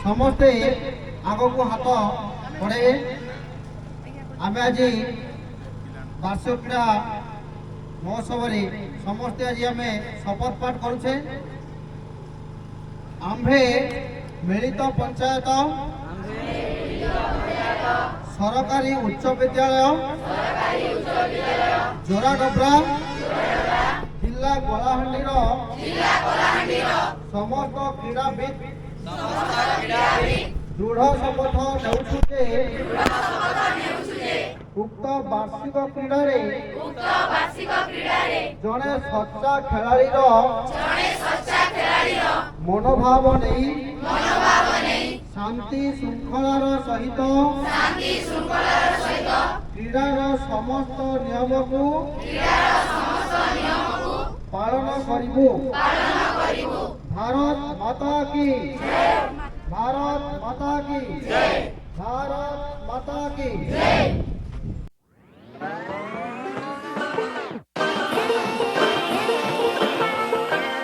समस्ते आग को हाथ बढ़े आम आज वार्षिक क्रीड़ा महोत्सव समस्ते आज आम शपथ पाठ करुचे आम्भे मिलित पंचायत सरकारी उच्च विद्यालय जोराडब्रा जिला कलाहांडी समस्त क्रीड़ाविद दृढ़ शपथ उक्त वार्षिक क्रीड़ा जड़े सच्चा खेलाड़ी मनोभाव नहीं शांति श्रृंखलार सहित क्रीड़ार समस्त नियम को पालन करिबु। भारत माता की भारत माता की भारत माता की